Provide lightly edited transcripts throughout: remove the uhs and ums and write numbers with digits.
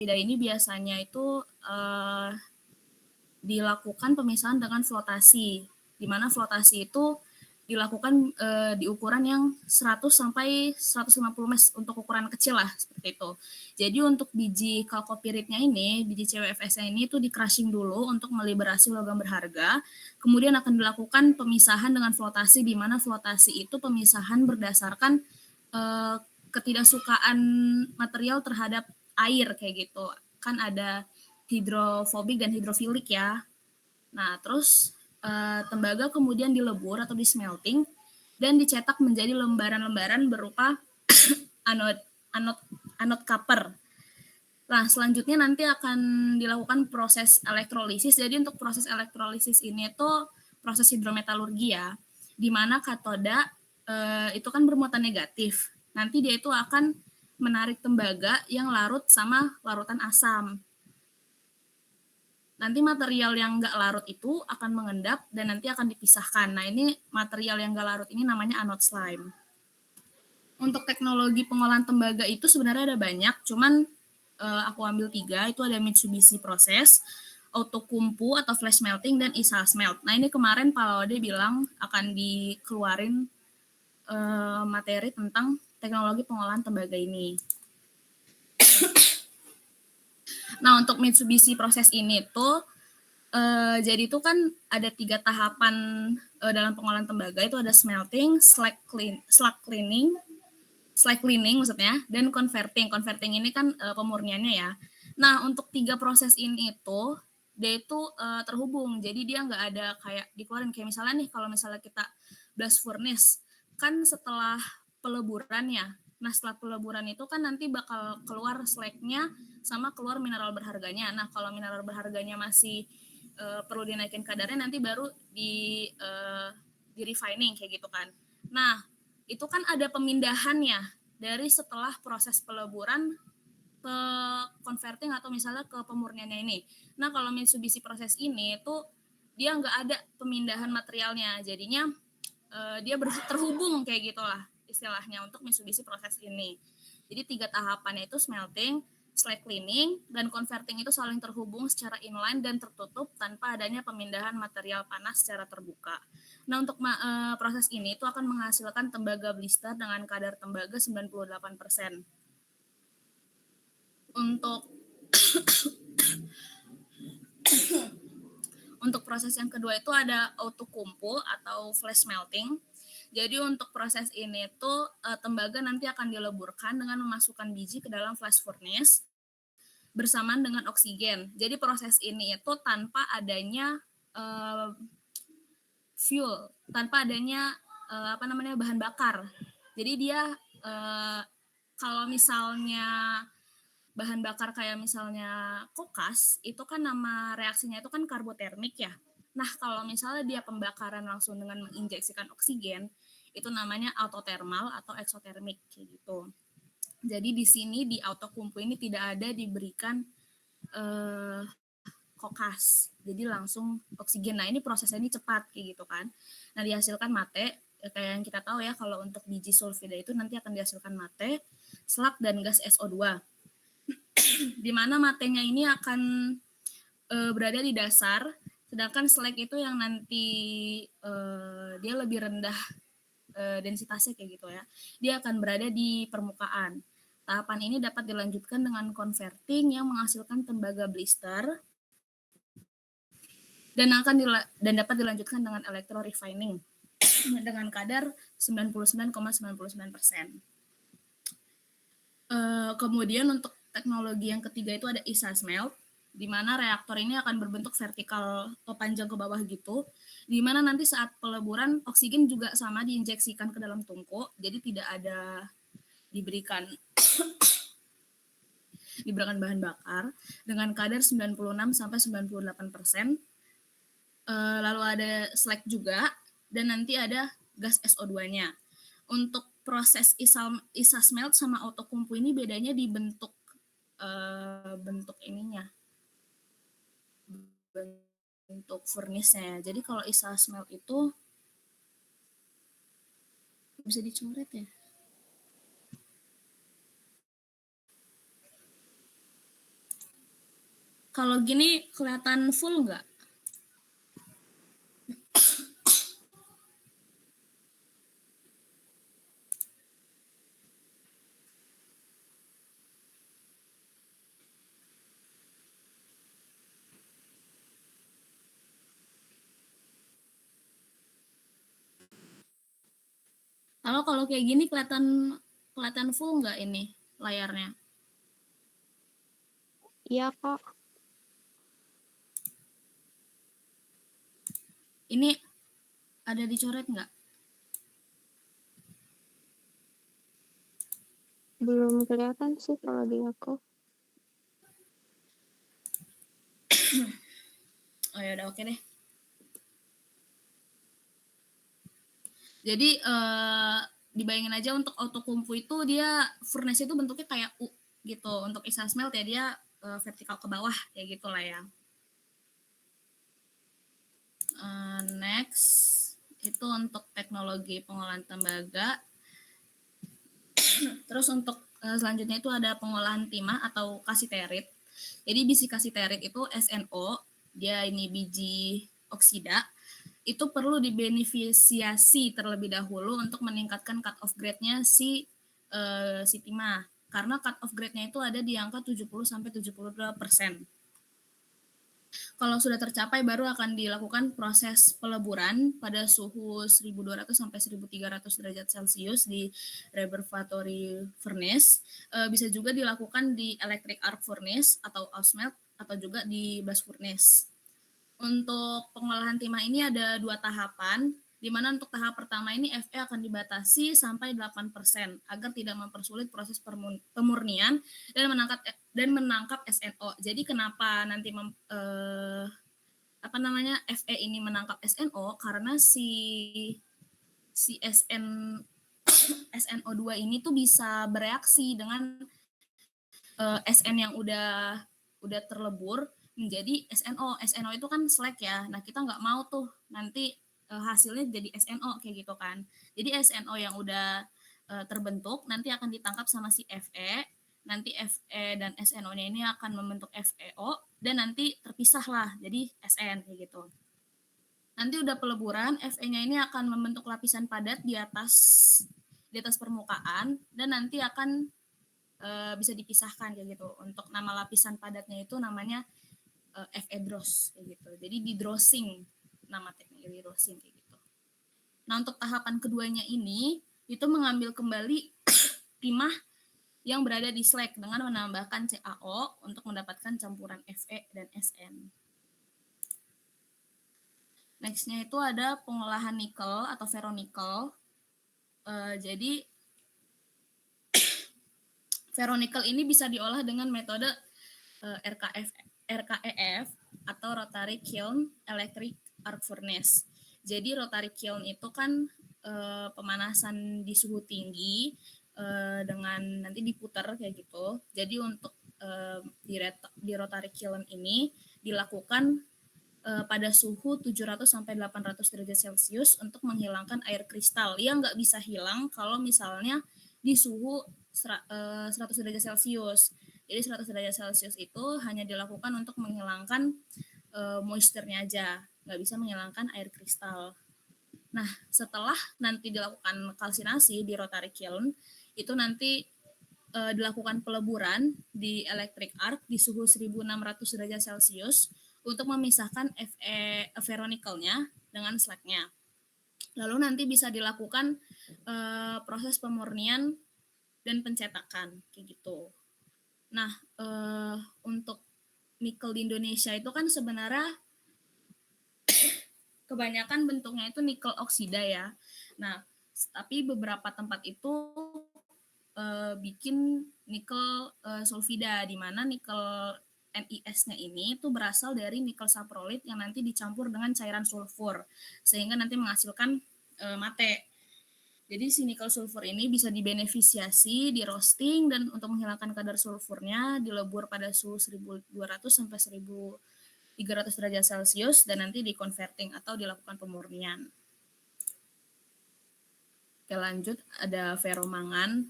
ini biasanya itu dilakukan pemisahan dengan flotasi, di mana flotasi itu dilakukan di ukuran yang 100 sampai 150 mes untuk ukuran kecil lah seperti itu. Jadi untuk biji kalkopiritnya ini, biji CWFS ini itu di crushing dulu untuk meliberasi logam berharga, kemudian akan dilakukan pemisahan dengan flotasi, di mana flotasi itu pemisahan berdasarkan ketidaksukaan material terhadap air kayak gitu. Kan ada hidrofobik dan hidrofilik ya. Nah, terus tembaga kemudian dilebur atau di smelting dan dicetak menjadi lembaran-lembaran berupa anode copper. Nah, selanjutnya nanti akan dilakukan proses elektrolisis. Jadi untuk proses elektrolisis ini itu proses hidrometalurgi ya, di mana katoda itu kan bermuatan negatif. Nanti dia itu akan menarik tembaga yang larut sama larutan asam. Nanti material yang nggak larut itu akan mengendap dan nanti akan dipisahkan. Nah, ini material yang nggak larut ini namanya anode slime. Untuk teknologi pengolahan tembaga itu sebenarnya ada banyak, cuman aku ambil 3, itu ada Mitsubishi Process, Outokumpu atau flash melting, dan Isal Smelt. Nah, ini kemarin Pak Laude bilang akan dikeluarin materi tentang teknologi pengolahan tembaga ini. Nah, untuk Mitsubishi Process ini tuh jadi itu kan ada 3 tahapan dalam pengolahan tembaga, itu ada smelting, slag cleaning maksudnya, dan converting. Converting ini kan pemurniannya ya. Nah, untuk 3 proses ini itu dia itu terhubung, jadi dia nggak ada kayak dikeluarin. Kayak misalnya nih, kalau misalnya kita blast furnace, kan setelah peleburan ya. Nah, setelah peleburan itu kan nanti bakal keluar slagnya sama keluar mineral berharganya. Nah, kalau mineral berharganya masih perlu dinaikin kadarnya, nanti baru di refining kayak gitu kan. Nah, itu kan ada pemindahannya dari setelah proses peleburan ke converting atau misalnya ke pemurniannya ini. Nah, kalau Mitsubishi proses ini itu dia nggak ada pemindahan materialnya, jadinya dia terhubung kayak gitulah istilahnya untuk Mitsubishi proses ini. Jadi 3 tahapannya itu smelting, slag cleaning, dan converting itu saling terhubung secara inline dan tertutup tanpa adanya pemindahan material panas secara terbuka. Nah, untuk proses ini itu akan menghasilkan tembaga blister dengan kadar tembaga 98%. Untuk proses yang kedua itu ada Outokumpu atau flash melting. Jadi untuk proses ini tuh tembaga nanti akan dileburkan dengan memasukkan biji ke dalam flash furnace bersamaan dengan oksigen. Jadi proses ini itu tanpa adanya fuel, tanpa adanya bahan bakar. Jadi dia kalau misalnya bahan bakar kayak misalnya kokas, itu kan nama reaksinya itu kan karbotermik ya. Nah, kalau misalnya dia pembakaran langsung dengan menginjeksikan oksigen, itu namanya autothermal atau exothermic kayak gitu. Jadi di sini di Outokumpu ini tidak ada diberikan kokas, jadi langsung oksigen. Nah, ini prosesnya ini cepat kayak gitu kan. Nah, dihasilkan mate, kayak yang kita tahu ya, kalau untuk biji sulfida itu nanti akan dihasilkan mate, slag, dan gas SO2. Di mana matenya ini akan berada di dasar, sedangkan slag itu yang nanti dia lebih rendah densitasnya kayak gitu ya. Dia akan berada di permukaan. Tahapan ini dapat dilanjutkan dengan converting yang menghasilkan tembaga blister dan dapat dilanjutkan dengan electro refining dengan kadar 99,99%. Kemudian untuk teknologi yang ketiga itu ada ISA Smelt, di mana reaktor ini akan berbentuk vertikal panjang ke bawah gitu, di mana nanti saat peleburan oksigen juga sama diinjeksikan ke dalam tungku, jadi tidak ada diberikan bahan bakar dengan kadar 96 sampai 98%. Lalu ada slag juga dan nanti ada gas SO2-nya. Untuk proses ISA Smelt sama Outokumpu ini bedanya di bentuk ininya, bentuk furnace-nya. Jadi kalau ISA Smelt itu bisa dicoret ya. Kalau gini kelihatan full nggak? Kalau kayak gini kelihatan full nggak ini layarnya? Iya, Kak. Ini ada dicoret nggak? Belum kelihatan sih kalau di aku. Oh ya udah oke deh. Jadi dibayangin aja untuk Outokumpu itu dia furnace itu bentuknya kayak U gitu. Untuk Isasmelt ya dia vertikal ke bawah kayak gitulah ya. Next itu untuk teknologi pengolahan tembaga. Terus untuk selanjutnya itu ada pengolahan timah atau kasiterit. Jadi biji kasiterit itu SNO, dia ini biji oksida, itu perlu dibeneficiasi terlebih dahulu untuk meningkatkan cut off grade-nya si timah. Karena cut off grade-nya itu ada di angka 70 sampai 72%. Kalau sudah tercapai baru akan dilakukan proses peleburan pada suhu 1200 sampai 1300 derajat Celcius di reverbatory furnace. Bisa juga dilakukan di electric arc furnace atau Ausmelt atau juga di blast furnace. Untuk pengolahan timah ini ada 2 tahapan, di mana untuk tahap pertama ini Fe akan dibatasi sampai 8% agar tidak mempersulit proses pemurnian dan menangkap SNO. Jadi kenapa nanti Fe ini menangkap SNO karena si SNO2 ini tuh bisa bereaksi dengan SN yang udah terlebur menjadi SNO. SNO itu kan slag ya. Nah, kita nggak mau tuh nanti hasilnya jadi SNO kayak gitu kan. Jadi SNO yang udah terbentuk nanti akan ditangkap sama si Fe. Nanti Fe dan SNO-nya ini akan membentuk FeO dan nanti terpisah lah jadi SN kayak gitu. Nanti udah peleburan, Fe-nya ini akan membentuk lapisan padat di atas permukaan dan nanti akan bisa dipisahkan kayak gitu. Untuk nama lapisan padatnya itu namanya F-edros kayak gitu. Jadi di drossing, nama teknik drossing kayak gitu. Nah, untuk tahapan keduanya ini itu mengambil kembali timah yang berada di slag dengan menambahkan CaO untuk mendapatkan campuran Fe dan Sn. Nextnya itu ada pengolahan nikel atau ferronikel. Jadi ferronikel ini bisa diolah dengan metode RKEF atau Rotary Kiln Electric Arc Furnace. Jadi Rotary Kiln itu kan pemanasan di suhu tinggi dengan nanti diputar kayak gitu. Jadi untuk di Rotary Kiln ini dilakukan pada suhu 700 sampai 800 derajat Celcius untuk menghilangkan air kristal yang nggak bisa hilang kalau misalnya di suhu 100 derajat Celcius. Jadi 100 derajat Celcius itu hanya dilakukan untuk menghilangkan moisture-nya aja, nggak bisa menghilangkan air kristal. Nah, setelah nanti dilakukan kalsinasi di rotary kiln, itu nanti dilakukan peleburan di electric arc di suhu 1600 derajat Celcius untuk memisahkan ferronikelnya dengan slagnya. Lalu nanti bisa dilakukan proses pemurnian dan pencetakan kayak gitu. Nah, untuk nikel di Indonesia itu kan sebenarnya kebanyakan bentuknya itu nikel oksida ya. Nah, tapi beberapa tempat itu bikin nikel sulfida, di mana nikel NiS-nya ini itu berasal dari nikel saprolit yang nanti dicampur dengan cairan sulfur sehingga nanti menghasilkan mate. Jadi si nikel sulfur ini bisa dibeneficiasi, di roasting dan untuk menghilangkan kadar sulfurnya dilebur pada suhu 1200 sampai 1300 derajat Celcius dan nanti dikonverting atau dilakukan pemurnian. Oke, lanjut ada ferromangan.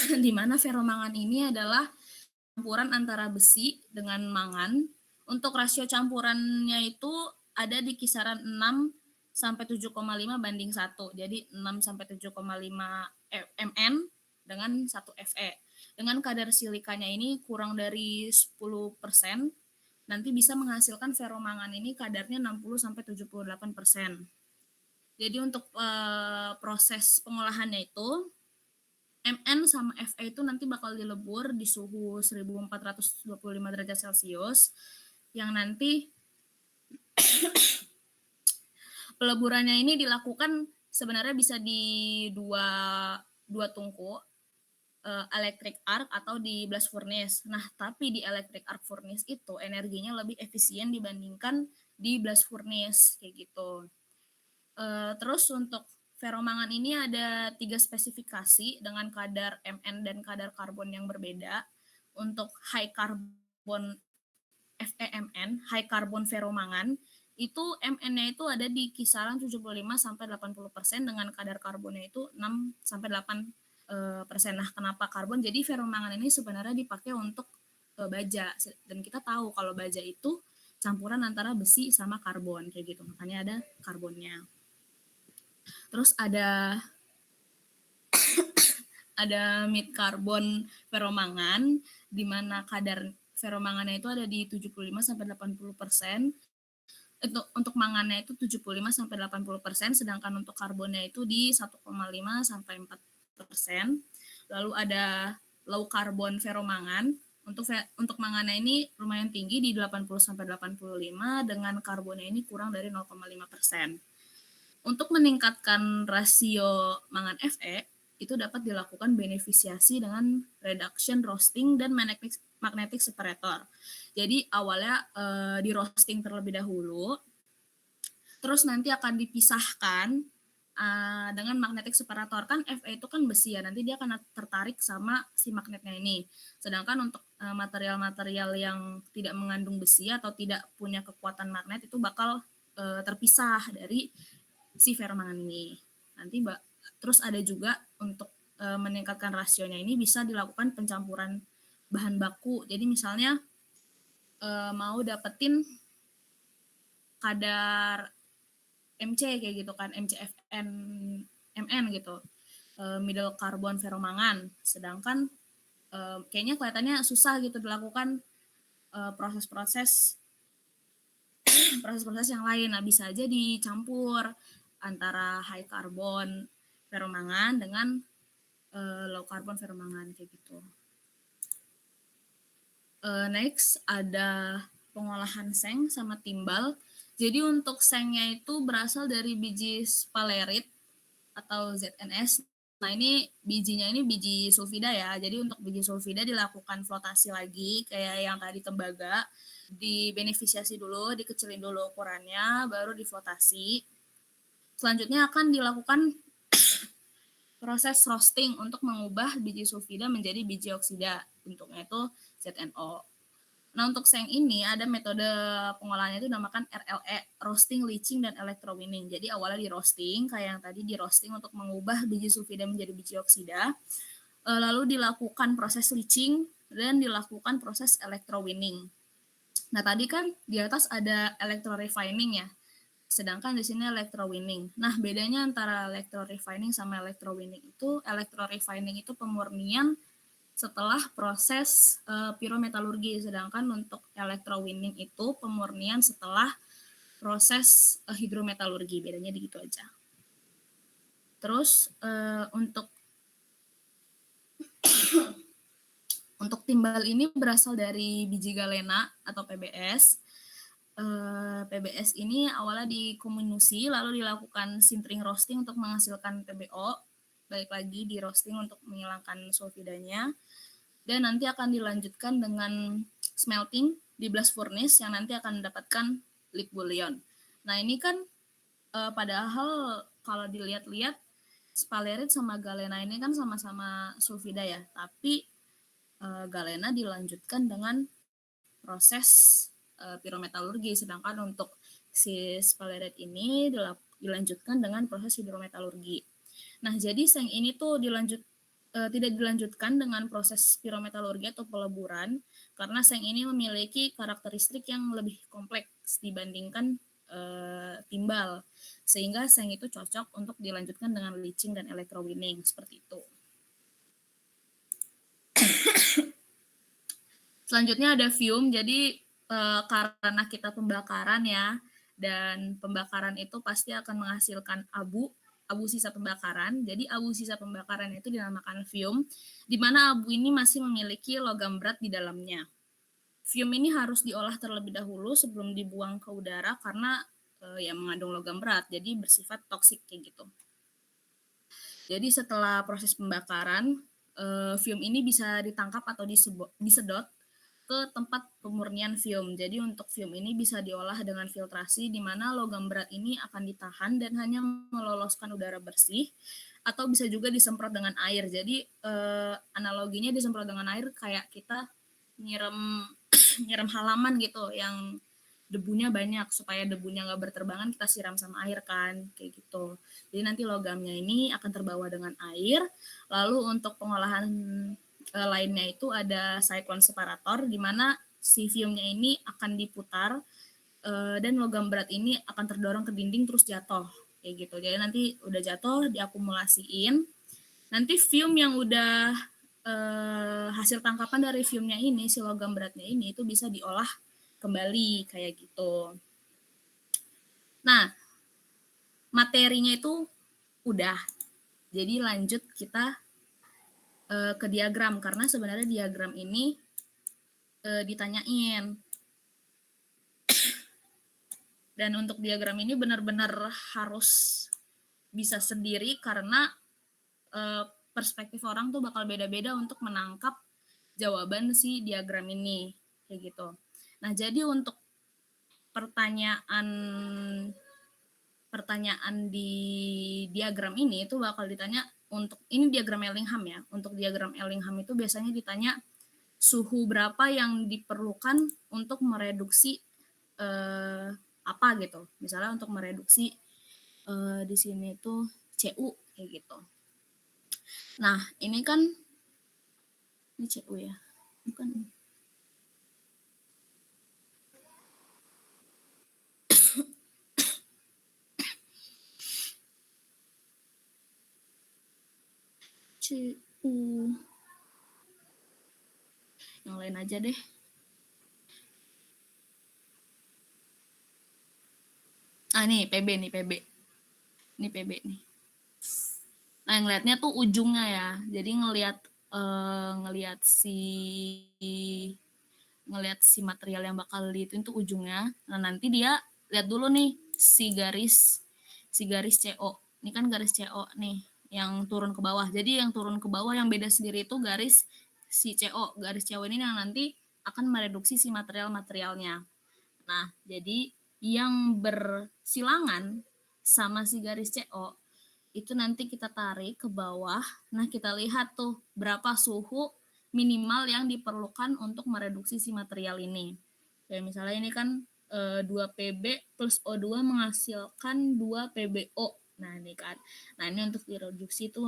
Di mana ferromangan ini adalah campuran antara besi dengan mangan. Untuk rasio campurannya itu ada di kisaran 6 sampai 7,5 banding 1. Jadi 6 sampai 7,5 mN dengan 1 Fe. Dengan kadar silikanya ini kurang dari 10%, nanti bisa menghasilkan feromangan ini kadarnya 60 sampai 78%. Jadi untuk proses pengolahannya itu Mn sama Fe itu nanti bakal dilebur di suhu 1425 derajat Celcius yang nanti peleburannya ini dilakukan sebenarnya bisa di dua tungku, electric arc atau di blast furnace. Nah, tapi di electric arc furnace itu energinya lebih efisien dibandingkan di blast furnace kayak gitu. Terus untuk feromangan ini ada 3 spesifikasi dengan kadar Mn dan kadar karbon yang berbeda. Untuk high carbon FeMN, high carbon feromangan, itu Mn-nya itu ada di kisaran 75 sampai 80% dengan kadar karbonnya itu 6 sampai 8 persen. Nah, kenapa karbon? Jadi feromangan ini sebenarnya dipakai untuk baja, dan kita tahu kalau baja itu campuran antara besi sama karbon kayak gitu. Makanya ada karbonnya. Terus ada mid karbon feromangan di mana kadar feromangannya itu ada di 75 sampai 80%. Untuk mangannya itu 75 sampai 80%, sedangkan untuk karbonnya itu di 1,5 sampai 4%. Lalu ada low carbon feromangan. Untuk mangannya ini lumayan tinggi di 80 sampai 85, dengan karbonnya ini kurang dari 0,5%. Untuk meningkatkan rasio mangan Fe, itu dapat dilakukan beneficiasi dengan reduction roasting dan magnetic separator. Jadi awalnya di roasting terlebih dahulu, terus nanti akan dipisahkan dengan magnetic separator. Kan Fe itu kan besi ya, nanti dia akan tertarik sama si magnetnya ini. Sedangkan untuk material-material yang tidak mengandung besi atau tidak punya kekuatan magnet itu bakal terpisah dari si feromangan ini. Nanti terus ada juga untuk meningkatkan rasionya ini bisa dilakukan pencampuran bahan baku. Jadi misalnya mau dapetin kadar MC kayak gitu kan, MCFN MN gitu, middle carbon feromangan. Sedangkan kayaknya kelihatannya susah gitu dilakukan proses-proses yang lain. Nah, bisa aja dicampur antara high carbon feromangan dengan low carbon feromangan kayak gitu. Next ada pengolahan seng sama timbal. Jadi untuk sengnya itu berasal dari biji sphalerite atau ZNS. Nah, ini bijinya ini biji sulfida ya. Jadi untuk biji sulfida dilakukan flotasi lagi kayak yang tadi tembaga. Dibeneficiasi dulu, dikecilin dulu ukurannya, baru diflotasi. Selanjutnya akan dilakukan proses roasting untuk mengubah biji sulfida menjadi biji oksida. Bentuknya itu ZNO. Nah, untuk seng ini ada metode pengolahannya itu dinamakan RLE, roasting, leaching, dan electrowinning. Jadi awalnya di roasting, kayak yang tadi di roasting untuk mengubah biji sulfida menjadi biji oksida. Lalu dilakukan proses leaching dan dilakukan proses electrowinning. Nah, tadi kan di atas ada electrorefining ya. Sedangkan di sini electrowinning. Nah, bedanya antara electrorefining sama electrowinning itu pemurnian setelah proses pirometalurgi, sedangkan untuk electrowinning itu pemurnian setelah proses hidrometalurgi. Bedanya begitu aja. Terus untuk timbal ini berasal dari biji galena atau PBS. PBS ini awalnya dikomunusi, lalu dilakukan sintering roasting untuk menghasilkan TBO. Balik lagi di roasting untuk menghilangkan sulfidanya. Dan nanti akan dilanjutkan dengan smelting di blast furnace yang nanti akan mendapatkan lead bullion. Nah, ini kan padahal kalau dilihat-lihat sphalerite sama galena ini kan sama-sama sulfida ya, tapi galena dilanjutkan dengan proses pirometalurgi, sedangkan untuk si sphalerite ini dilanjutkan dengan proses hidrometalurgi. Nah, jadi seng ini tuh tidak dilanjutkan dengan proses pirometalurgi atau peleburan karena seng ini memiliki karakteristik yang lebih kompleks dibandingkan timbal, sehingga seng itu cocok untuk dilanjutkan dengan leaching dan electrowinning seperti itu. Selanjutnya ada fume, jadi karena kita pembakaran ya, dan pembakaran itu pasti akan menghasilkan abu sisa pembakaran. Jadi abu sisa pembakaran itu dinamakan fume, di mana abu ini masih memiliki logam berat di dalamnya. Fume ini harus diolah terlebih dahulu sebelum dibuang ke udara karena ya mengandung logam berat, jadi bersifat toksik kayak gitu. Jadi setelah proses pembakaran, fume ini bisa ditangkap atau disedot ke tempat pemurnian fume. Jadi untuk fume ini bisa diolah dengan filtrasi di mana logam berat ini akan ditahan dan hanya meloloskan udara bersih, atau bisa juga disemprot dengan air. Jadi analoginya disemprot dengan air kayak kita nyiram nyiram halaman gitu yang debunya banyak, supaya debunya nggak berterbangan kita siram sama air kan, kayak gitu. Jadi nanti logamnya ini akan terbawa dengan air. Lalu untuk pengolahan lainnya itu ada cyclone separator, di mana si fume-nya ini akan diputar dan logam berat ini akan terdorong ke dinding terus jatuh kayak gitu. Jadi nanti udah jatuh diakumulasiin. Nanti fume yang udah hasil tangkapan dari fume-nya ini, si logam beratnya ini itu bisa diolah kembali kayak gitu. Nah, materinya itu udah. Jadi lanjut kita ke diagram, karena sebenarnya diagram ini ditanyain. Dan untuk diagram ini benar-benar harus bisa sendiri karena perspektif orang tuh bakal beda-beda untuk menangkap jawaban si diagram ini kayak gitu. Nah, jadi untuk pertanyaan di diagram ini itu bakal ditanya, untuk ini diagram Ellingham ya. Untuk diagram Ellingham itu biasanya ditanya suhu berapa yang diperlukan untuk mereduksi apa gitu. Misalnya untuk mereduksi di sini itu CU kayak gitu. Nah, ini kan ini CU ya. Bukan. CU. Yang lain aja deh. Ah, nih PB nih, PB. Ini PB nih. Nah, yang ngeliatnya tuh ujungnya ya. Jadi ngelihat si material yang bakal itu ujungnya. Nah, nanti dia lihat dulu nih si garis CO. Ini kan garis CO nih yang turun ke bawah. Jadi yang turun ke bawah yang beda sendiri itu garis si CO. Garis CO ini yang nanti akan mereduksi si material-materialnya. Nah, jadi yang bersilangan sama si garis CO itu nanti kita tarik ke bawah. Nah, kita lihat tuh berapa suhu minimal yang diperlukan untuk mereduksi si material ini. Kayak misalnya ini kan 2 PB plus O2 menghasilkan 2 PBO. Nah, ini kan. Nah, ini untuk direduksi itu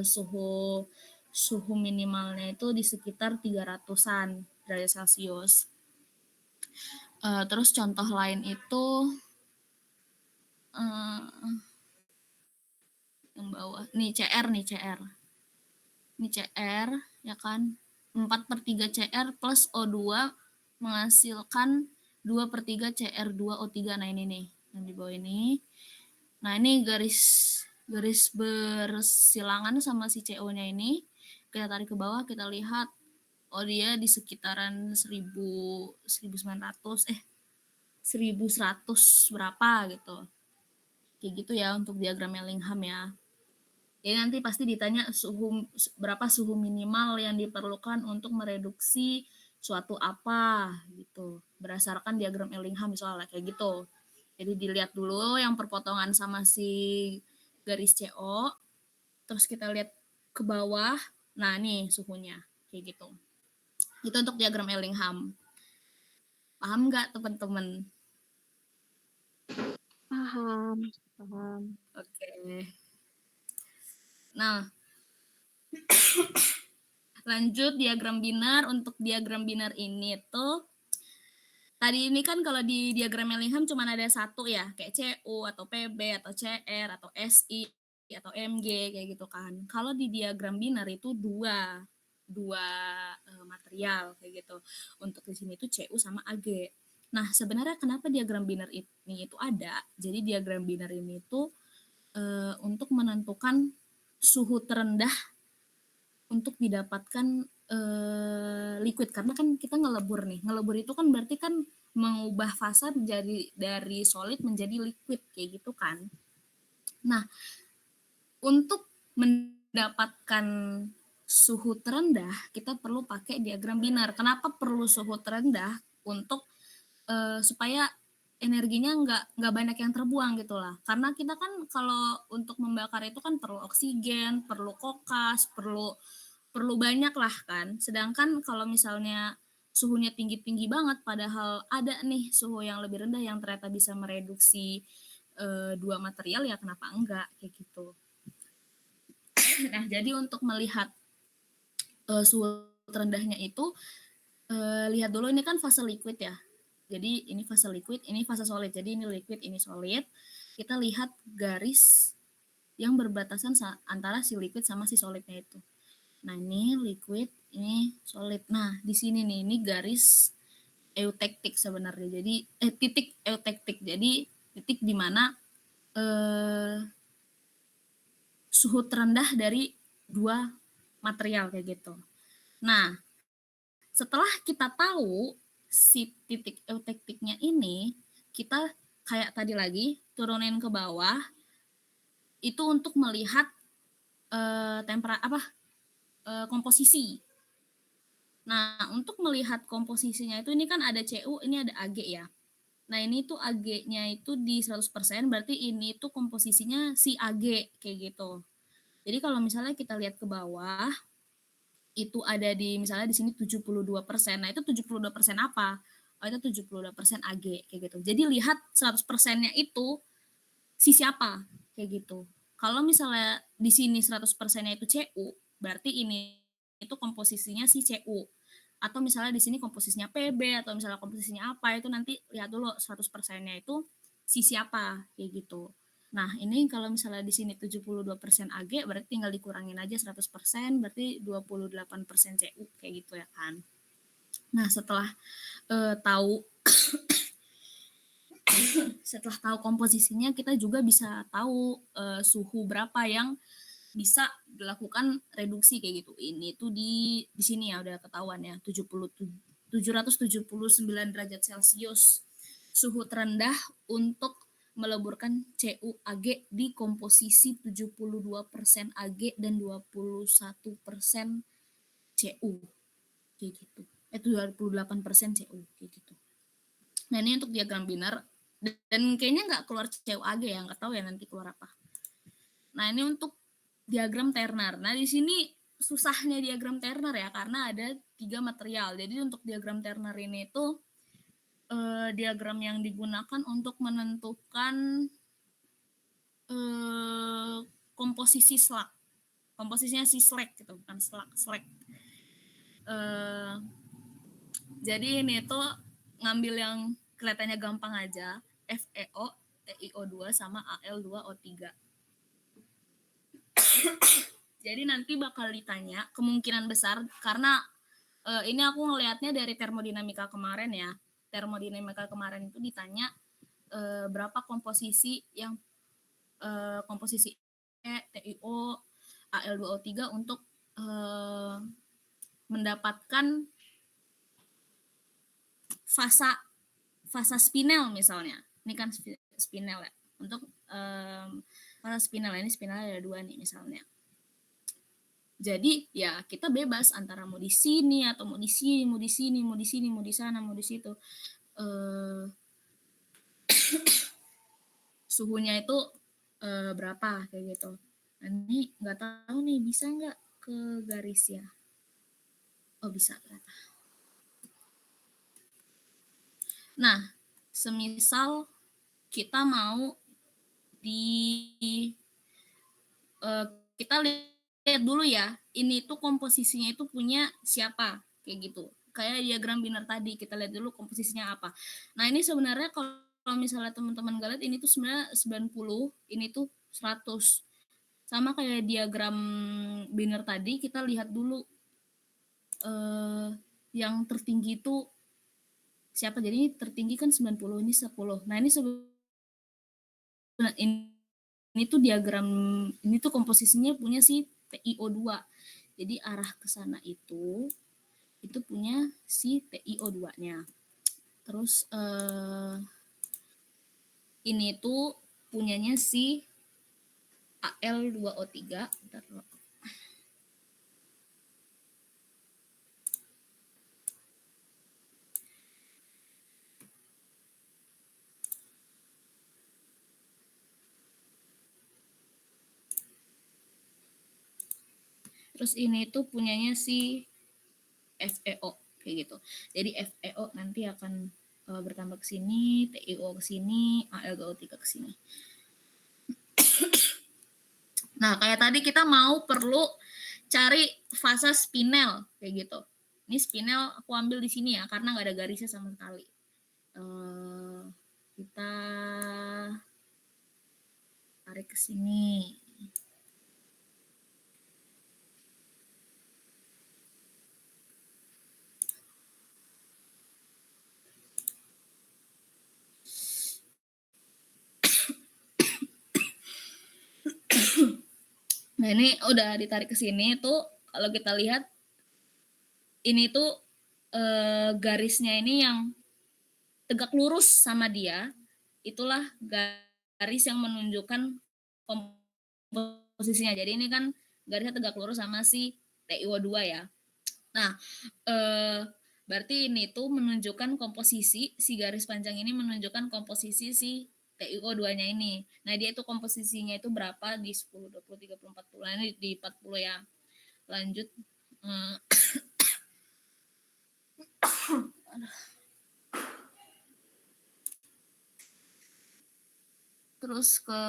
suhu minimalnya itu di sekitar 300-an derajat Celcius. Terus contoh lain itu yang bawah. Nih CR. Ini CR ya kan. 4/3 CR plus O2 menghasilkan 2/3 CR2O3. Nah, ini nih yang di bawah ini. Nah, ini garis bersilangan sama si CO-nya ini. Kita tarik ke bawah, kita lihat oh dia di sekitaran 1900 1100 berapa gitu. Kayak gitu ya untuk diagram Ellingham ya. Jadi nanti pasti ditanya berapa suhu minimal yang diperlukan untuk mereduksi suatu apa gitu. Berdasarkan diagram Ellingham misalnya kayak gitu. Jadi dilihat dulu yang perpotongan sama si garis CO, terus kita lihat ke bawah. Nah, nih suhunya kayak gitu. Itu untuk diagram Ellingham. Paham nggak teman-teman? Paham. Oke. Nah, Lanjut diagram binar, untuk diagram binar ini tuh tadi ini kan kalau di diagram Mellingham cuma ada satu ya, kayak CU atau PB atau CR atau SI atau MG kayak gitu kan. Kalau di diagram binar itu dua material kayak gitu. Untuk di sini tuh CU sama AG. Nah, sebenarnya kenapa diagram binar ini itu ada? Jadi diagram binar ini tuh untuk menentukan suhu terendah untuk didapatkan liquid, karena kan kita ngelebur nih. Ngelebur itu kan berarti kan mengubah fasa menjadi dari solid menjadi liquid kayak gitu kan. Nah, untuk mendapatkan suhu terendah kita perlu pakai diagram binar. Kenapa perlu suhu terendah? Untuk supaya energinya nggak banyak yang terbuang gitu lah. Karena kita kan kalau untuk membakar itu kan perlu oksigen, perlu kokas, perlu banyak lah kan. Sedangkan kalau misalnya suhunya tinggi-tinggi banget, padahal ada nih suhu yang lebih rendah yang ternyata bisa mereduksi dua material, ya kenapa enggak kayak gitu. Nah, jadi untuk melihat suhu terendahnya itu, lihat dulu ini kan fase liquid ya. Jadi ini fase liquid, ini fase solid. Jadi ini liquid, ini solid. Kita lihat garis yang berbatasan antara si liquid sama si solidnya itu. Nah, ini liquid, ini solid. Nah, di sini nih, ini garis eutektik sebenarnya. Jadi titik eutektik. Jadi titik di mana suhu terendah dari dua material kayak gitu. Nah, setelah kita tahu si titik eutektiknya ini, kita kayak tadi lagi turunin ke bawah itu untuk melihat komposisi. Nah, untuk melihat komposisinya itu ini kan ada CU, ini ada AG ya. Nah, ini tuh AG-nya itu di 100%, berarti ini tuh komposisinya si AG kayak gitu. Jadi kalau misalnya kita lihat ke bawah, itu ada di misalnya di sini 72%. Nah, itu 72% apa? Oh, itu 72% AG kayak gitu. Jadi lihat 100%-nya itu si siapa kayak gitu. Kalau misalnya di sini 100%-nya itu CU, berarti ini itu komposisinya si CU. Atau misalnya di sini komposisinya PB atau misalnya komposisinya apa, itu nanti lihat dulu 100%-nya itu si siapa kayak gitu. Nah, ini kalau misalnya di sini 72% AG berarti tinggal dikurangin aja 100%, berarti 28% CU kayak gitu ya kan. Nah, setelah tahu setelah tahu komposisinya, kita juga bisa tahu suhu berapa yang bisa dilakukan reduksi kayak gitu. Ini tuh di sini ya udah ketahuan ya, 779 derajat Celcius. Suhu terendah untuk meleburkan CuAg di komposisi 72% Ag dan 21% Cu kayak gitu. 28% Cu kayak gitu. Nah, ini untuk diagram binar dan kayaknya nggak keluar CuAg ya, nggak tahu ya nanti keluar apa. Nah, ini untuk diagram ternar. Nah, di sini susahnya diagram ternar ya, karena ada 3 material. Jadi untuk diagram ternar ini itu diagram yang digunakan untuk menentukan komposisi slag. Komposisinya si slag gitu, bukan slag. Jadi ini tuh ngambil yang kelihatannya gampang aja, FeO, TiO2 sama Al2O3. Jadi nanti bakal ditanya kemungkinan besar, karena ini aku ngelihatnya dari termodinamika kemarin ya. Termodinamika kemarin itu ditanya berapa komposisi yang komposisi TiO, Al2O3 untuk mendapatkan fasa spinel misalnya. Ini kan spinel ya. Untuk fasa spinel ini spinel ada 2 nih misalnya. Jadi ya kita bebas antara mau di sini atau mau di sini, mau di sini, mau di sini, mau di sana, mau di situ. Suhunya itu berapa kayak gitu. Nah, ini nggak tahu nih bisa nggak ke garis ya? Oh, bisa ternyata. Nah, semisal kita mau di kita lihat dulu ya ini tuh komposisinya itu punya siapa, kayak gitu. Kayak diagram biner tadi, kita lihat dulu komposisinya apa. Nah, ini sebenarnya kalau misalnya teman-teman nggak lihat, ini tuh sebenarnya 90, ini tuh 100. Sama kayak diagram biner tadi, kita lihat dulu yang tertinggi itu siapa. Jadi ini tertinggi kan 90, ini 10. Nah, ini ini tuh diagram, ini tuh komposisinya punya si TiO2. Jadi arah ke sana itu punya si TiO2-nya. Terus ini tuh punyanya si Al2O3. Bentar, terus ini tuh punyanya si FeO, kayak gitu. Jadi FeO nanti akan bertambah ke sini, TiO ke sini, Al2O3 ke sini. Nah, kayak tadi kita perlu cari fase spinel, kayak gitu. Ini spinel aku ambil di sini ya, karena nggak ada garisnya sama sekali. Kita tarik ke sini. Nah, ini udah ditarik ke sini tuh, kalau kita lihat ini tuh garisnya ini yang tegak lurus sama dia, itulah garis yang menunjukkan komposisinya. Jadi ini kan garisnya tegak lurus sama si TiO2 ya. Nah, berarti ini tuh menunjukkan komposisi, si garis panjang ini menunjukkan komposisi si TiO2-nya ini. Nah, dia itu komposisinya itu berapa di 10, 20, 30, 40. Nah, ini di 40 ya. Lanjut. Terus ke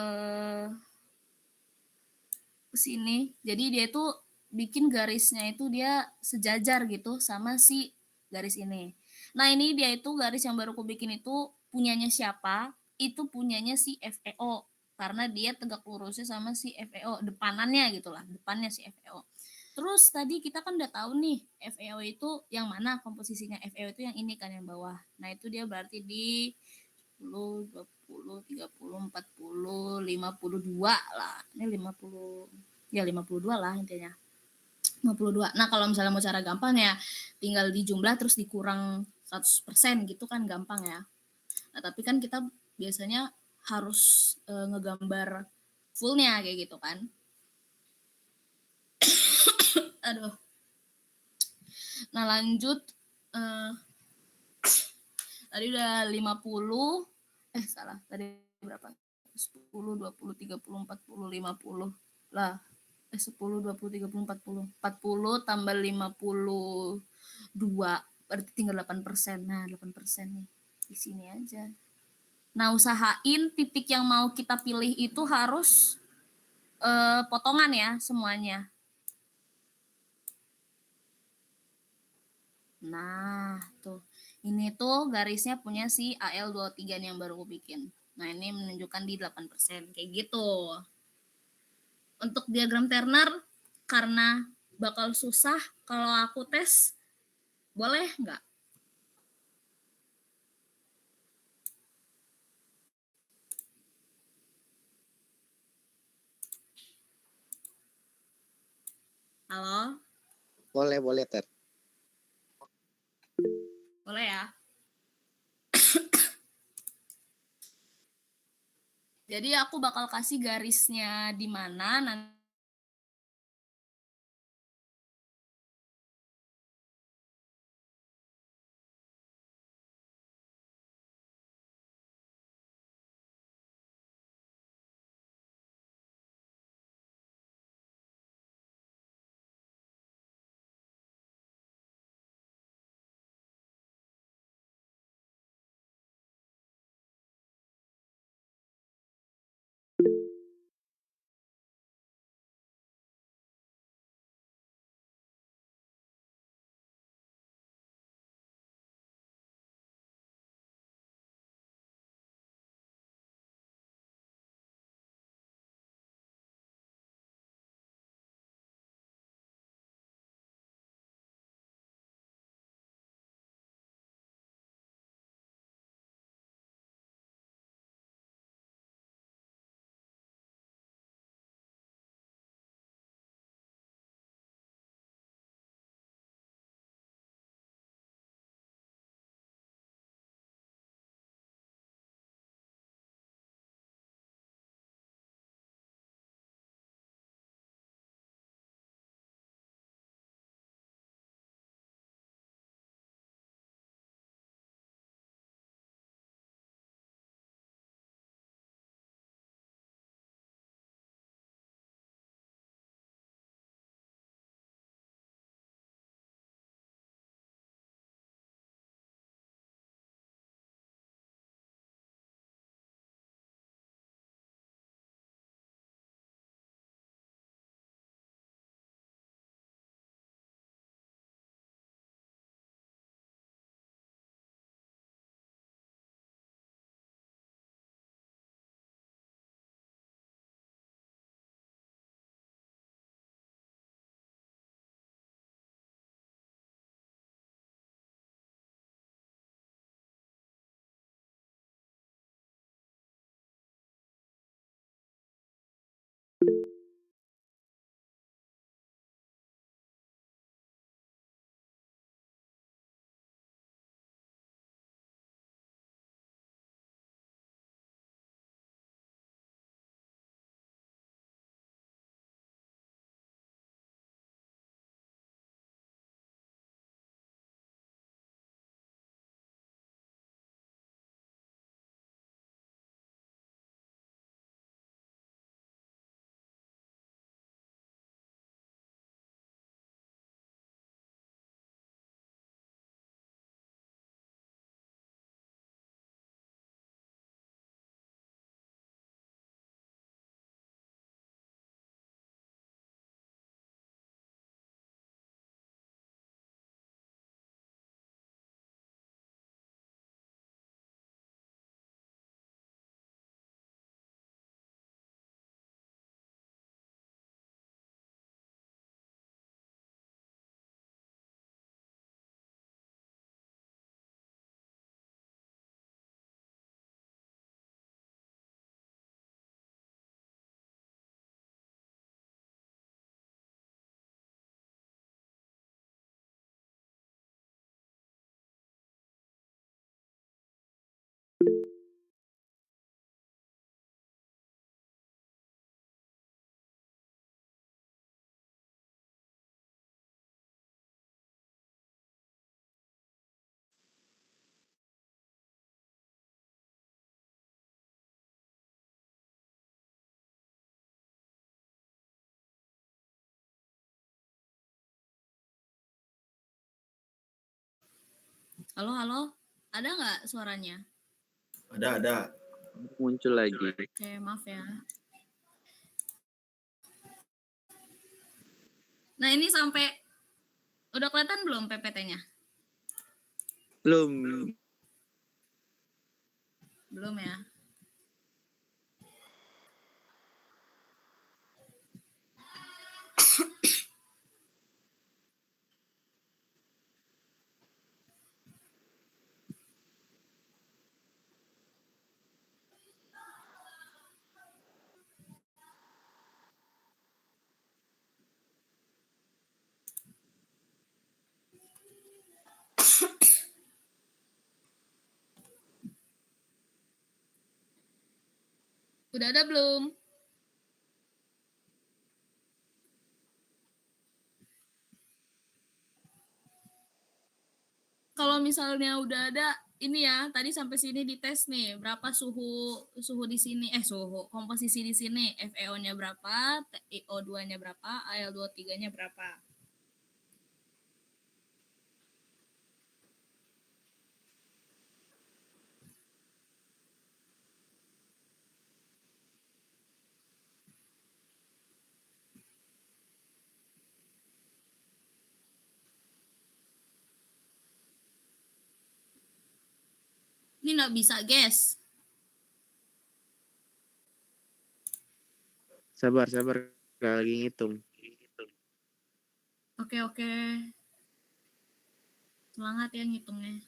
sini. Jadi dia itu bikin garisnya itu dia sejajar gitu sama si garis ini. Nah, ini dia itu garis yang baru aku bikin itu punyanya siapa? Itu punyanya si FeO, karena dia tegak lurusnya sama si FeO, depanannya gitulah, depannya si FeO. Terus tadi kita kan udah tahu nih FeO itu yang mana komposisinya. FeO itu yang ini kan, yang bawah. Nah, itu dia berarti di 10, 20, 30, 40, 52 lah. Ini 50, ya 52 lah intinya. 52. Nah, kalau misalnya mau cara gampang ya tinggal dijumlah terus dikurang 100% gitu kan gampang ya. Nah, tapi kan kita biasanya harus ngegambar fullnya kayak gitu kan. Aduh. Nah, lanjut tadi udah 50, salah, tadi berapa? 10, 20, 30, 40, 50 lah. 10, 20, 30, 40. 40 tambah 52, berarti tinggal 8%. Nah, 8% nih. Di sini aja. Nah, usahain titik yang mau kita pilih itu harus potongan ya semuanya. Nah, tuh. Ini tuh garisnya punya si Al23 nih yang baru aku bikin. Nah, ini menunjukkan di 8%. Kayak gitu. Untuk diagram Turner, karena bakal susah kalau aku tes, boleh nggak? Halo? Boleh, boleh, Ter. Boleh ya? Jadi aku bakal kasih garisnya di mana nanti Halo, halo, ada nggak suaranya? Ada. Muncul lagi. Oke, maaf ya. Nah, ini sampai udah kelihatan belum PPT-nya? Belum. Belum ya? Udah ada belum? Kalau misalnya udah ada, ini ya, tadi sampai sini dites nih, berapa suhu di sini, suhu komposisi di sini, FeO-nya berapa, TiO2-nya berapa, Al23-nya berapa. Ini nggak bisa, guys. Sabar. Gak lagi ngitung. Oke. Semangat ya ngitungnya.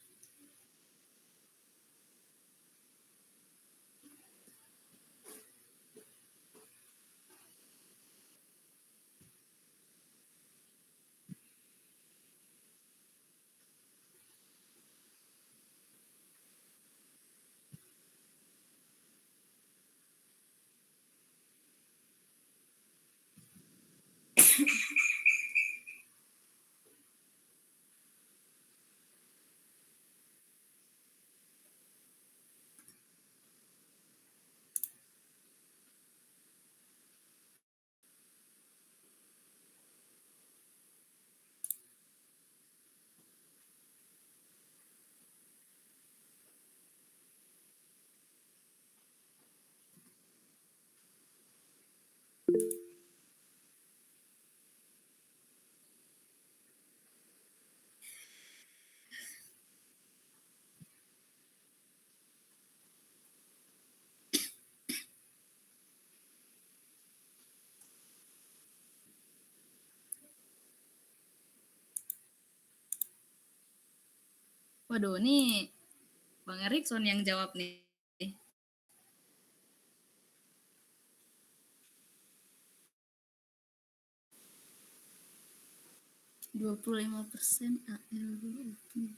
Waduh, nih Bang Erikson yang jawab nih. 25% AL2O3.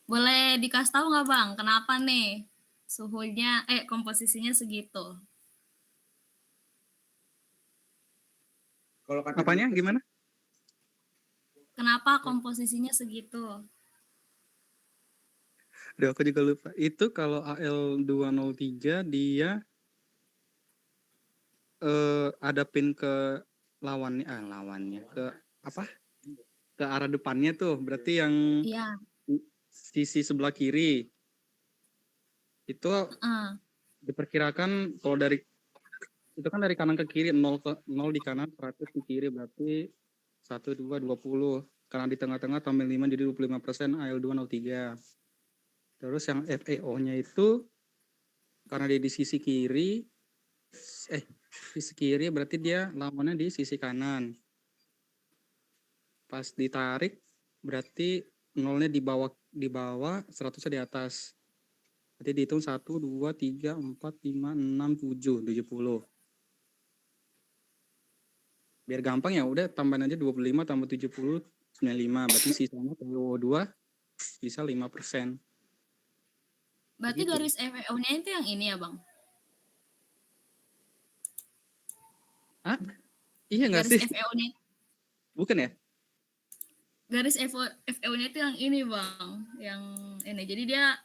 Boleh dikasih tahu nggak Bang, kenapa nih suhunya, komposisinya segitu? Kalau kata Apanya gimana? Kenapa komposisinya segitu? Aduh, aku juga lupa. Itu kalau AL203 dia ada pin ke lawannya ke apa? Ke arah depannya tuh. Berarti yang Iya, sisi sebelah kiri itu diperkirakan kalau dari itu kan dari kanan ke kiri 0 di kanan 100 di kiri berarti 1 2 20. Karena di tengah-tengah tambah 5 jadi 25% AL203. Terus yang FeO-nya itu karena dia di sisi kiri sisi kiri berarti dia lawannya di sisi kanan. Pas ditarik berarti nolnya di bawah 100-nya di atas. Berarti dihitung 1 2 3 4 5 6 7 70. Biar gampang ya udah tambahin aja 25 tambah 70 95. Berarti sisanya PO2 bisa 5%. berarti Gitu. garis FeO-nya itu yang ini ya Bang? Hah? Iya nggak Garis sih? FeO-nya Bukan ya? garis FeO-nya itu yang ini Bang, yang ini. Jadi dia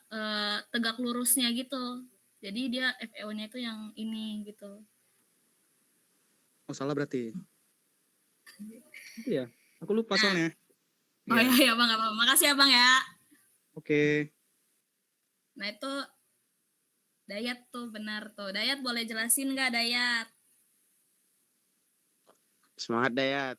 tegak lurusnya gitu. Jadi dia FeO-nya itu yang ini gitu. Oh salah berarti. Itu ya? Aku lupa Nah, soalnya. oh Ya. ya Bang, apa? Makasih ya Bang ya. Oke. Nah itu Dayat tuh benar tuh. Dayat boleh jelasin nggak Dayat? Semangat Dayat.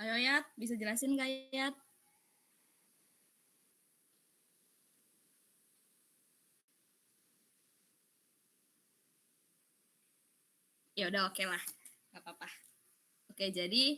Ayo Yat, bisa jelasin nggak Yat? Ya udah oke lah, nggak apa-apa. Oke jadi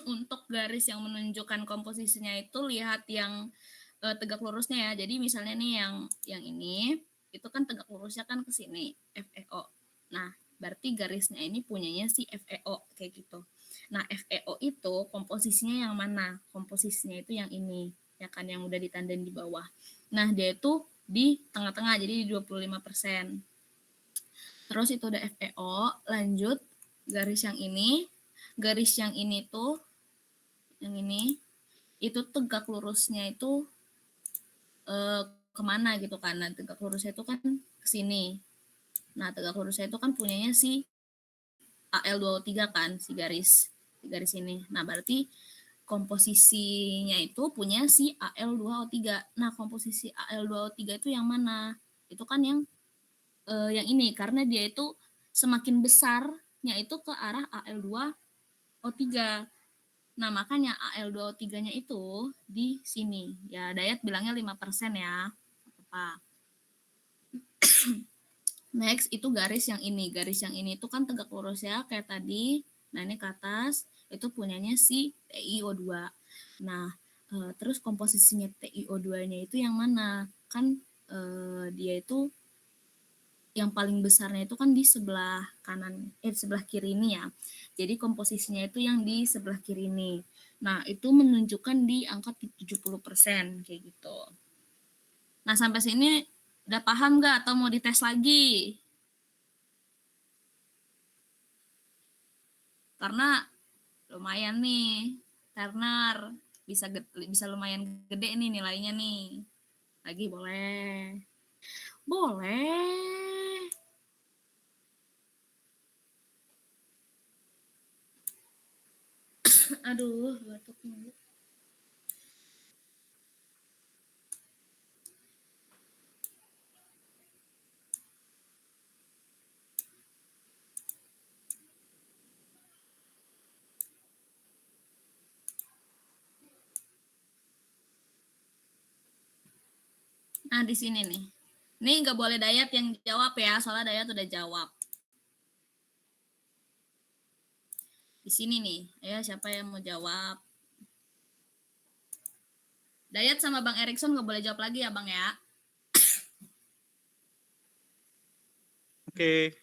untuk garis yang menunjukkan komposisinya itu lihat yang tegak lurusnya ya. Jadi misalnya nih yang ini itu kan tegak lurusnya kan ke sini FeO. Nah, berarti garisnya ini punyanya si FeO kayak gitu. Nah, FeO itu komposisinya yang mana? Komposisinya itu yang ini, ya kan yang udah ditandain di bawah. Nah, dia itu di tengah-tengah jadi di 25%. Terus itu udah FeO, lanjut garis yang ini. Garis yang ini tuh yang ini itu tegak lurusnya itu kemana gitu kan. Nah, tegak lurusnya itu kan ke sini. Nah, tegak lurusnya itu kan punyanya si AL2O3 kan, si garis ini. Nah, berarti komposisinya itu punya si AL2O3. Nah, komposisi AL2O3 itu yang mana? Itu kan yang ini karena dia itu semakin besarnya itu ke arah AL2O3. Nah, makanya AL2O3-nya itu di sini. Ya, Dayat bilangnya 5% ya. Apa? Next, itu garis yang ini. Garis yang ini itu kan tegak lurus ya, kayak tadi. Nah, ini ke atas. Itu punyanya si TiO2. Nah, terus komposisinya TiO2-nya itu yang mana? Kan dia itu yang paling besarnya itu kan di sebelah kanan, sebelah kiri ini ya. Jadi komposisinya itu yang di sebelah kiri ini. Nah, itu menunjukkan di angka 70% kayak gitu. Nah, sampai sini udah paham nggak atau mau dites lagi? Karena lumayan nih, Turner bisa lumayan gede nih nilainya nih. Lagi boleh. Boleh. Aduh, batuk mulu. Nah, di sini nih. Ini nggak boleh Dayat yang jawab ya, soalnya Dayat udah jawab. Di sini nih, ya siapa yang mau jawab? Dayat sama Bang Erikson nggak boleh jawab lagi ya Bang ya. Oke.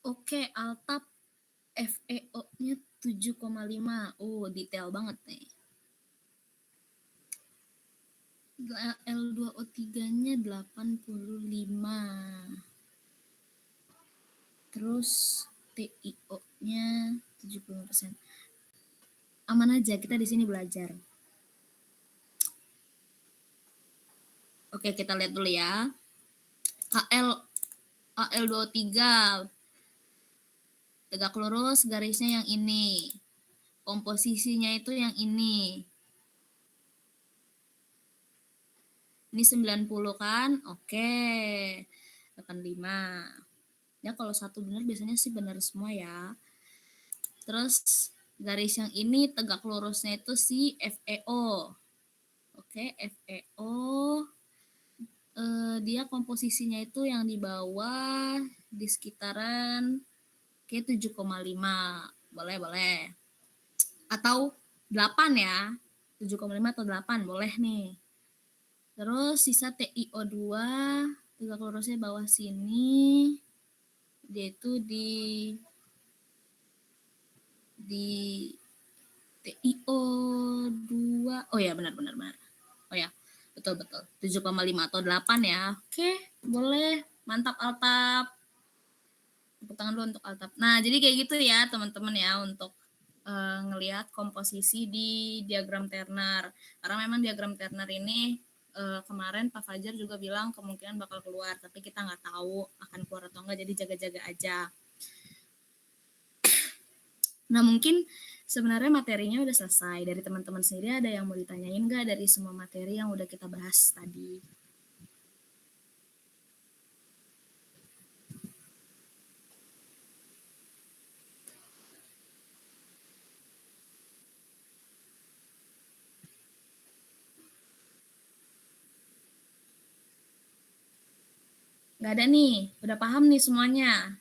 Oke, Altap FEO-nya 7,5. Oh, detail banget nih. L2O3-nya 85. Terus TiO-nya 70%. Aman aja, kita di sini belajar. Oke, kita lihat dulu ya. Al2O3 tegak lurus, garisnya yang ini. Komposisinya itu yang ini. Ini 90 kan? Oke. Tekan 5. Ya kalau satu benar biasanya sih benar semua ya. Terus garis yang ini tegak lurusnya itu si FeO. Oke, FeO. Dia komposisinya itu yang di bawah di sekitaran kayak 7,5. Boleh. Atau 8 ya. 7,5 atau 8 boleh nih. Terus sisa TiO2 tegak lurusnya bawah sini. Dia itu di TiO2. Oh ya, benar. Oh ya, betul. 7,5 atau 8 ya. Oke, boleh. Mantap Altap. Tepuk tangan dulu untuk Altap. Nah, jadi kayak gitu ya teman-teman ya untuk ngelihat komposisi di diagram Turner. Karena memang diagram Turner ini kemarin Pak Fajar juga bilang kemungkinan bakal keluar, tapi kita nggak tahu akan keluar atau enggak, jadi jaga-jaga aja. Nah, mungkin sebenarnya materinya udah selesai. Dari teman-teman sendiri ada yang mau ditanyain nggak dari semua materi yang udah kita bahas tadi? Nggak ada nih, udah paham nih semuanya.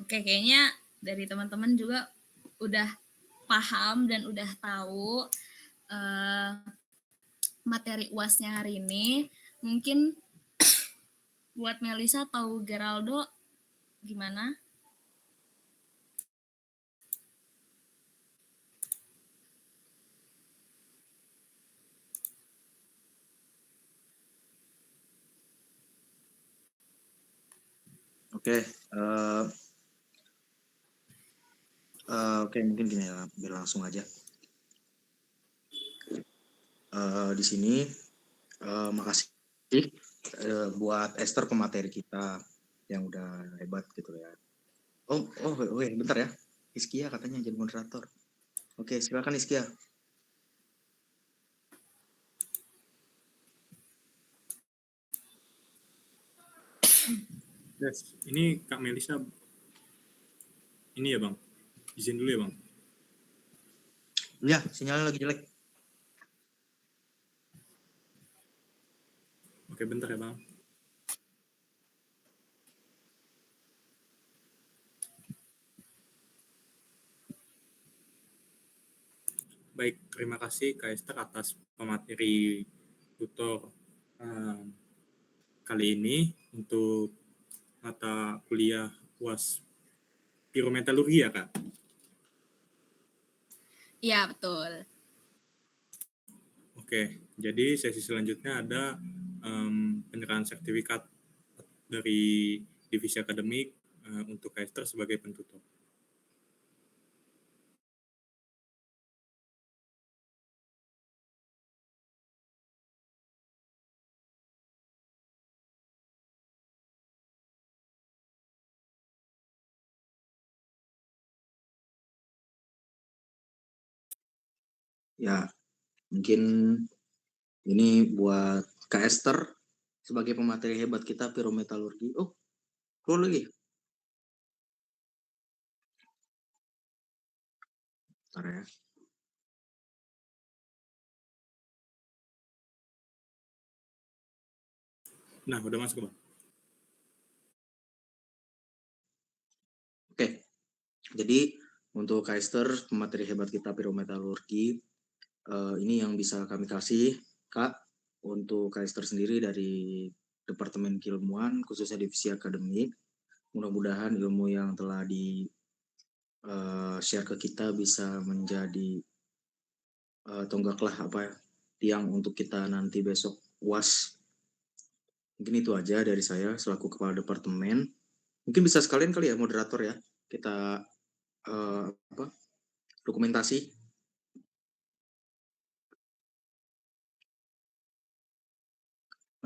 Oke, kayaknya dari teman-teman juga udah paham dan udah tahu eh, materi UASnya hari ini. Mungkin buat Melisa atau Geraldo gimana? Oke, oke mungkin gini ya, biar langsung aja. Di sini makasih buat Esther pemateri kita yang udah hebat gitu ya. Oke, bentar ya. Iskia katanya jadi moderator. Oke, silakan Iskia. Yes, ini Kak Melisa. Ini ya Bang, izin dulu ya Bang. Ya, sinyalnya lagi jelek. Oke, bentar ya Bang. Baik, terima kasih Kak Esther atas pemateri tutor kali ini untuk mata kuliah UAS Pirometalurgi ya Kak? Iya, betul. Oke, jadi sesi selanjutnya ada penyerahan sertifikat dari divisi akademik untuk Kak Esther sebagai pentutor. Ya, mungkin ini buat Kak Esther sebagai pemateri hebat kita pirometalurgi. Oh, keluar lagi. Bentar ya. Nah, udah masuk Bang. Oke, jadi untuk Kak Esther pemateri hebat kita pirometalurgi, ini yang bisa kami kasih Kak untuk Kak Esther sendiri dari Departemen Keilmuan khususnya divisi akademik. Mudah-mudahan ilmu yang telah di share ke kita bisa menjadi tonggaklah tiang untuk kita nanti besok UAS. Mungkin itu aja dari saya selaku kepala departemen. Mungkin bisa sekalian kali ya moderator ya kita dokumentasi.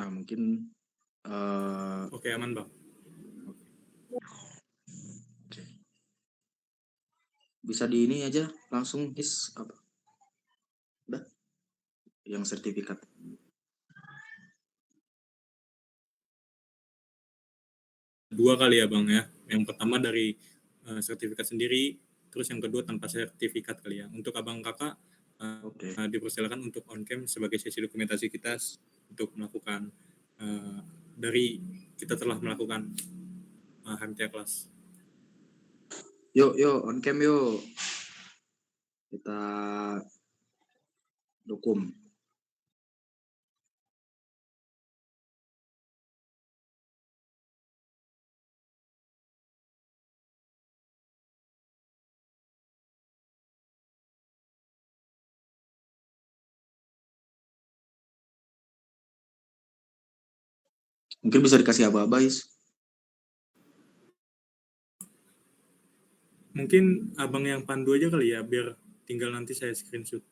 Nah mungkin Oke, aman Bang. bisa di ini aja langsung apa? Udah, yang sertifikat. Dua kali ya Bang ya. Yang pertama dari sertifikat sendiri, terus yang kedua tanpa sertifikat kali ya. Untuk abang kakak dipersilakan untuk on cam sebagai sesi dokumentasi kita untuk melakukan dari kita telah melakukan HMTA kelas. Yuk on cam yuk. Kita dokum. Mungkin bisa dikasih aba-aba, Is. Mungkin abang yang pandu aja kali ya, biar tinggal nanti saya screenshot.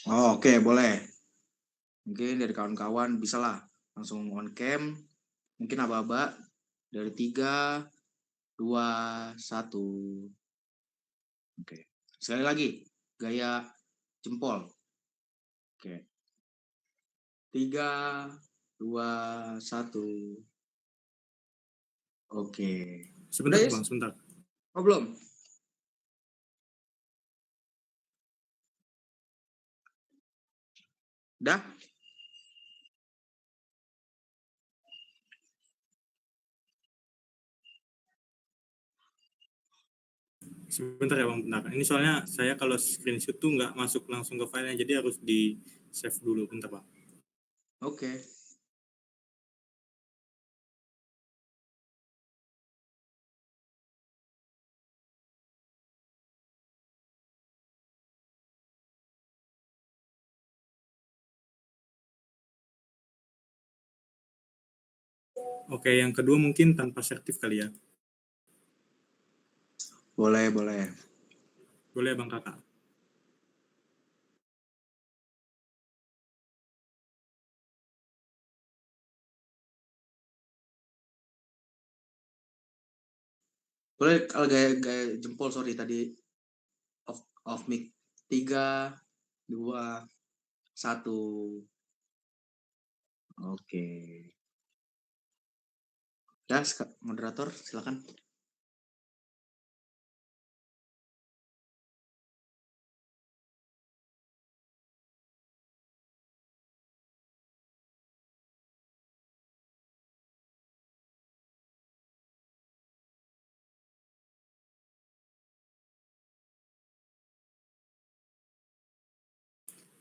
Oh, oke, boleh. Mungkin dari kawan-kawan bisa lah langsung on cam. Mungkin aba-aba dari 3, 2, 1. Oke. Sekali lagi, gaya jempol. Oke. 3, 2, 1. Oke. Sebentar Udah, Is? Bang, sebentar. Oh, belum? Udah? Sebentar ya Bang, bentar. Ini soalnya saya kalau screenshot tuh nggak masuk langsung ke filenya, jadi harus di-save dulu. Bentar, Pak. Oke. Oke, yang kedua mungkin tanpa sertif kali ya. Boleh, boleh. Boleh Bang Kakak. Boleh kalau gaya jempol, sorry tadi off mic. 3, 2, 1. Oke. Ya, moderator silakan.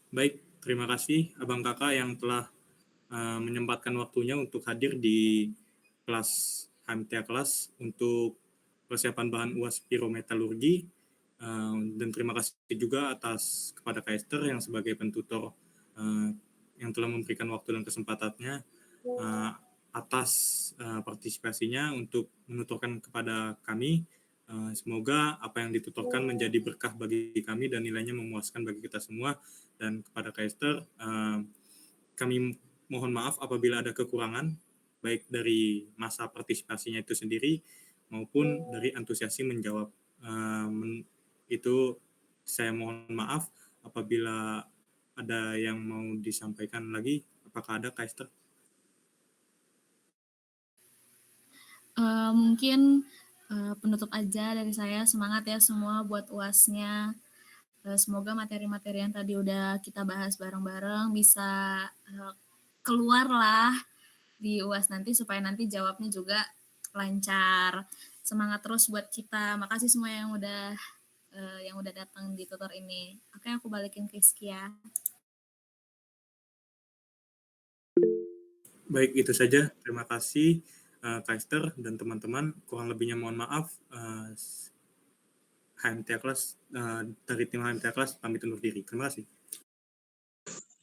Baik, terima kasih Abang Kakak yang telah menyempatkan waktunya untuk hadir di kelas HMTA kelas untuk persiapan bahan UAS Pirometalurgi. Dan terima kasih juga atas kepada Kak Esther yang sebagai pentutor yang telah memberikan waktu dan kesempatannya atas partisipasinya untuk menuturkan kepada kami. Semoga apa yang dituturkan menjadi berkah bagi kami dan nilainya memuaskan bagi kita semua. Dan kepada Kak Esther, kami mohon maaf apabila ada kekurangan, baik dari masa partisipasinya itu sendiri maupun dari antusiasi menjawab. Itu saya mohon maaf apabila ada yang mau disampaikan lagi. Apakah ada, Kak Esther? Mungkin penutup aja dari saya. Semangat ya semua buat UASnya. Semoga materi-materi yang tadi udah kita bahas bareng-bareng bisa keluar lah di UAS nanti supaya nanti jawabnya juga lancar. Semangat terus buat kita. Makasih semua yang udah datang di tutor ini. Oke, aku balikin ke Iskia. Baik, itu saja. Terima kasih Kak Esther dan teman-teman. Kurang lebihnya mohon maaf. HMTA kelas dari tim HMTA kelas pamit undur diri. Terima kasih.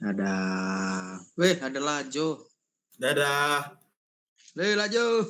Ada Lajo. Dadah. Lajo.